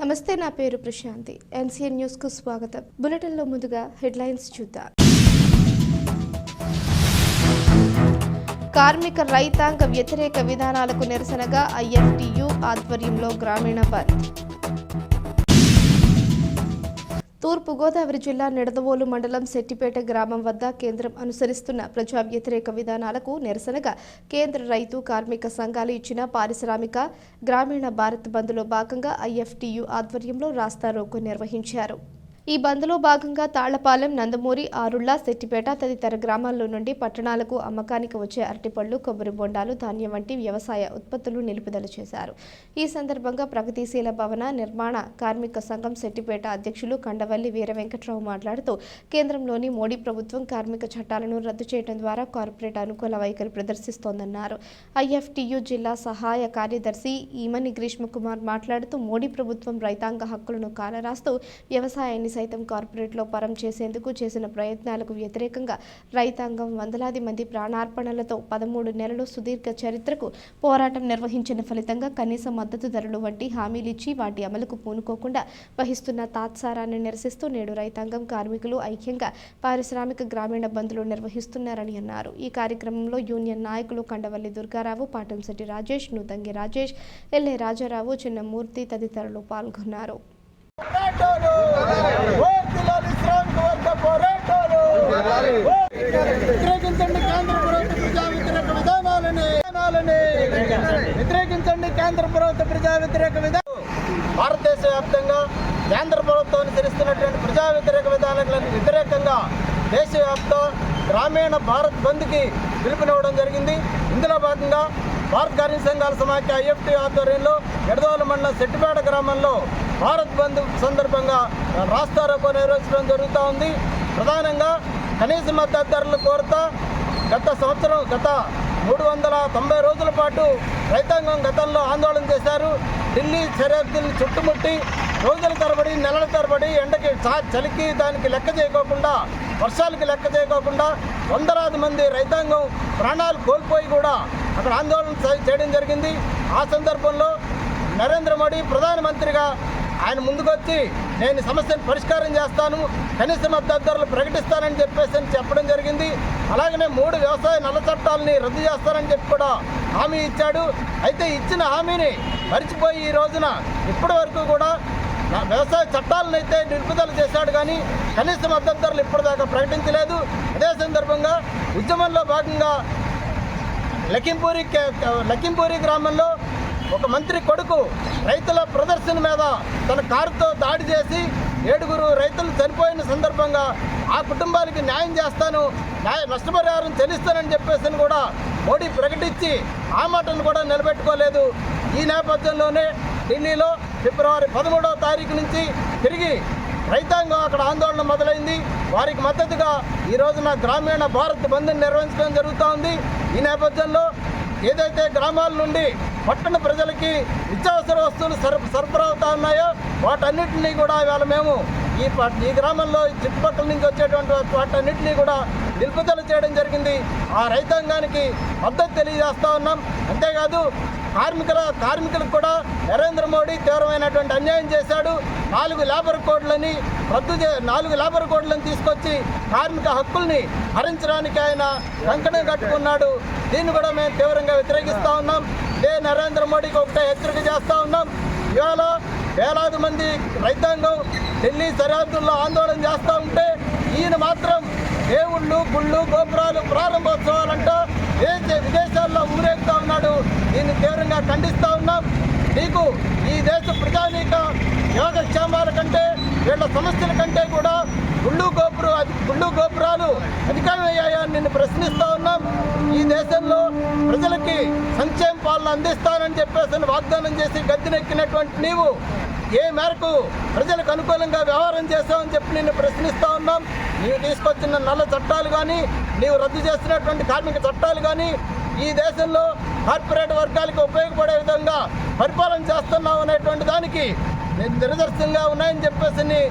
నమస్తే, నా పేరు ప్రశాంతి. ఎన్సీఎన్ న్యూస్ కు స్వాగతం. బులెటిన్ లో ముందుగా హెడ్లైన్స్ చూద్దాం. కార్మిక రైతాంగ వ్యతిరేక విధానాలకు నిరసనగా ఐఎఫ్టీయూ ఆధ్వర్యంలో గ్రామీణ బంద్. తూర్పు గోదావరి జిల్లా నిడదవోలు మండలం శెట్టిపేట గ్రామం వద్ద కేంద్రం అనుసరిస్తున్న ప్రజా వ్యతిరేక విధానాలకు నిరసనగా కేంద్ర రైతు కార్మిక సంఘాలు ఇచ్చిన పారిశ్రామిక గ్రామీణ భారత్ బంద్లో భాగంగా ఐఎఫ్టీయూ ఆధ్వర్యంలో రాస్తా రోకో నిర్వహించారు. ఈ బంద్లో భాగంగా తాళ్లపాలెం, నందమూరి, ఆరుళ్ల, శెట్టిపేట తదితర గ్రామాల్లో నుండి పట్టణాలకు అమ్మకానికి వచ్చే అరటిపళ్లు, కొబ్బరి బొండాలు, ధాన్యం వంటి వ్యవసాయ ఉత్పత్తులు నిలుపుదల చేశారు. ఈ సందర్భంగా ప్రగతిశీల భవన నిర్మాణ కార్మిక సంఘం శెట్టిపేట అధ్యక్షులు కండవల్లి వీర వెంకట్రావు మాట్లాడుతూ కేంద్రంలోని మోడీ ప్రభుత్వం కార్మిక చట్టాలను రద్దు చేయడం ద్వారా కార్పొరేట్ అనుకూల వైఖరి ప్రదర్శిస్తోందన్నారు. ఐఎఫ్టీయూ జిల్లా సహాయ కార్యదర్శి ఈమని గ్రీష్మకుమార్ మాట్లాడుతూ మోడీ ప్రభుత్వం రైతాంగ హక్కులను కాలరాస్తూ వ్యవసాయాన్ని సైతం కార్పొరేట్లో పరం చేసేందుకు చేసిన ప్రయత్నాలకు వ్యతిరేకంగా రైతాంగం వందలాది మంది ప్రాణార్పణలతో 13 నెలలు సుదీర్ఘ చరిత్రకు పోరాటం నిర్వహించిన ఫలితంగా కనీస మద్దతు ధరలు వంటి హామీలిచ్చి వాటి అమలుకు పూనుకోకుండా వహిస్తున్న తాత్సారాన్ని నిరసిస్తూ నేడు రైతాంగం, కార్మికులు ఐక్యంగా పారిశ్రామిక గ్రామీణ బంద్లు నిర్వహిస్తున్నారని అన్నారు. ఈ కార్యక్రమంలో యూనియన్ నాయకులు కండవల్లి దుర్గారావు, పాటంశెట్టి రాజేష్, నూతంగి రాజేష్, ఎల్ఏ రాజారావు, చిన్నమూర్తి తదితరులు పాల్గొన్నారు. కేంద్ర ప్రభుత్వ ప్రజా వ్యతిరేక విధానం భారతదేశ వ్యాప్తంగా కేంద్ర ప్రభుత్వం అనుసరిస్తున్నటువంటి ప్రజా వ్యతిరేక విధానాలకు వ్యతిరేకంగా దేశవ్యాప్త గ్రామీణ భారత్ బంద్కి పిలుపునివ్వడం జరిగింది. ఇందులో భాగంగా భారత కార్మిక సంఘాల సమాఖ్య ఐఎఫ్టీ ఆధ్వర్యంలో నిడదవోలు మండలం శెట్టిపేట గ్రామంలో భారత్ బంద్ సందర్భంగా రాస్తా రోకో నిర్వహించడం జరుగుతూ ఉంది. ప్రధానంగా కనీస మద్దతు ధరలు కోరుతా గత 390 రోజుల పాటు రైతాంగం గతంలో ఆందోళన చేశారు. ఢిల్లీ సరిహద్దుల్ని చుట్టుముట్టి రోజుల తరబడి, నెలల తరబడి ఎండకి, చలికి దానికి లెక్క చేయకోకుండా, వర్షాలకి లెక్క చేయకోకుండా వందలాది మంది రైతాంగం ప్రాణాలు కోల్పోయి కూడా అక్కడ ఆందోళన చేయడం జరిగింది. ఆ సందర్భంలో నరేంద్ర మోడీ ప్రధానమంత్రిగా ఆయన ముందుకొచ్చి నేను సమస్యను పరిష్కారం చేస్తాను, కనీస మద్దతు ధరలు ప్రకటిస్తానని చెప్పడం జరిగింది. అలాగనే 3 వ్యవసాయ నల్ల చట్టాలని రద్దు చేస్తానని చెప్పి కూడా హామీ ఇచ్చాడు. అయితే ఇచ్చిన హామీని మరిచిపోయి ఈ రోజున ఇప్పటి వరకు కూడా వ్యవసాయ చట్టాలను అయితే నిలుపుదల చేశాడు, కానీ కనీస మద్దతు ధరలు ఇప్పటిదాకా ప్రకటించలేదు. అదే సందర్భంగా ఉద్యమంలో భాగంగా లఖింపూరి గ్రామంలో ఒక మంత్రి కొడుకు రైతుల ప్రదర్శన మీద తన కారుతో దాడి చేసి 7 రైతులు చనిపోయిన సందర్భంగా ఆ కుటుంబానికి న్యాయం చేస్తాను, నష్టపరిహారం చెల్లిస్తానని చెప్పేసి కూడా మోడీ ప్రకటించి ఆ మాటను కూడా నిలబెట్టుకోలేదు. ఈ నేపథ్యంలోనే ఢిల్లీలో ఫిబ్రవరి 13వ తారీఖు నుంచి తిరిగి రైతాంగం అక్కడ ఆందోళన మొదలైంది. వారికి మద్దతుగా ఈ రోజున గ్రామీణ భారత్ బంద్ని నిర్వహించడం జరుగుతూ ఉంది. ఈ నేపథ్యంలో ఏదైతే గ్రామాల నుండి పట్టణ ప్రజలకి నిత్యావసర వస్తువులు సరఫరా అవుతా ఉన్నాయో వాటన్నిటినీ కూడా ఇవాళ మేము ఈ గ్రామంలో చుట్టుపక్కల నుంచి వచ్చేటువంటి వాటన్నిటినీ కూడా నిలుపుదల చేయడం జరిగింది. ఆ రైతాంగానికి మద్దతు తెలియజేస్తూ ఉన్నాం. అంతేకాదు కార్మికులకు కూడా నరేంద్ర మోడీ తీవ్రమైనటువంటి అన్యాయం చేశాడు. 4 లేబర్ కోడ్లను తీసుకొచ్చి కార్మిక హక్కుల్ని హరించడానికి ఆయన కంకణం కట్టుకున్నాడు. దీన్ని కూడా మేము తీవ్రంగా వ్యతిరేకిస్తూ ఉన్నాం. ఇదే నరేంద్ర మోడీకి ఒకటే హెచ్చరిక చేస్తూ ఉన్నాం. ఇవాళ వేలాది మంది రైతాంగం ఢిల్లీ సరిహద్దుల్లో ఆందోళన చేస్తూ ఉంటే ఈయన మాత్రం దేవుళ్ళు, గుళ్ళు, గోపురాలు ప్రారంభోత్సవాలంటూ విదేశాల్లో ఊరేగుతూ ఉన్నాడు. దీన్ని తీవ్రంగా ఖండిస్తూ ఉన్నాం. నీకు ఈ దేశ ప్రజానీక యోగక్షేమాల కంటే, వీళ్ళ సమస్యల కంటే కూడా గుళ్ళు గోపురాలు అధికమయ్యాయని నిన్ను ప్రశ్నిస్తూ ఉన్నాం. ఈ దేశంలో ప్రజలకి సంక్షేమ పాలన అందిస్తానని చెప్పేసి వాగ్దానం చేసి గద్దెనెక్కినటువంటి నీవు ఏ మేరకు ప్రజలకు అనుకూలంగా వ్యవహారం చేస్తామని చెప్పి నిన్ను ప్రశ్నిస్తూ ఉన్నాం. నీవు తీసుకొచ్చిన నల్ల చట్టాలు కానీ, నీవు రద్దు చేస్తున్నటువంటి కార్మిక చట్టాలు కానీ ఈ దేశంలో కార్పొరేట్ వర్గాలకు ఉపయోగపడే విధంగా పరిపాలన చేస్తున్నావు అనేటువంటి దానికి నిదర్శనంగా ఉన్నాయని చెప్పేసి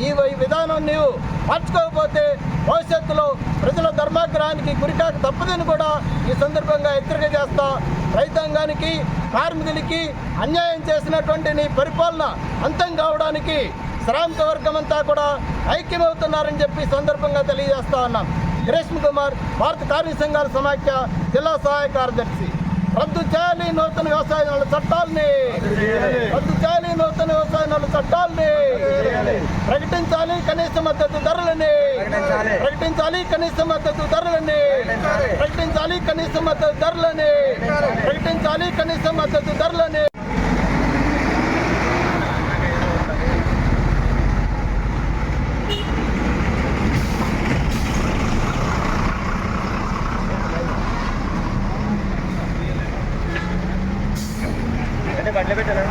ఈ విధానం నీవు మార్చుకోకపోతే భవిష్యత్తులో ప్రజల ధర్మాగ్రహానికి గురికాక తప్పదని కూడా ఈ సందర్భంగా హెచ్చరిక చేస్తా. రైతాంగానికి కార్మికులకి అన్యాయం చేసినటువంటి నీ పరిపాలన అంతం కావడానికి శ్రామిక వర్గం అంతా కూడా ఐక్యమవుతున్నారని చెప్పి సందర్భంగా తెలియజేస్తా ఉన్నాం. గ్రేష్మ కుమార్, భారత కార్మిక సంఘాల సమాఖ్య జిల్లా సహాయ కార్యదర్శి. రద్దు చేయాలి నూతన వ్యవసాయ చట్టాలని, రద్దు చేయాలి నూతన వ్యవసాయ చట్టాలని, ప్రకటించాలి కనీస మద్దతు ధరలని, ప్రకటించాలి కనీస మద్దతు ధరలని, ప్రకటించాలి కనీస మద్దతు ధరలని, ప్రకటించాలి కనీస మద్దతు ధరలని. బట్టలు పెట్టారా?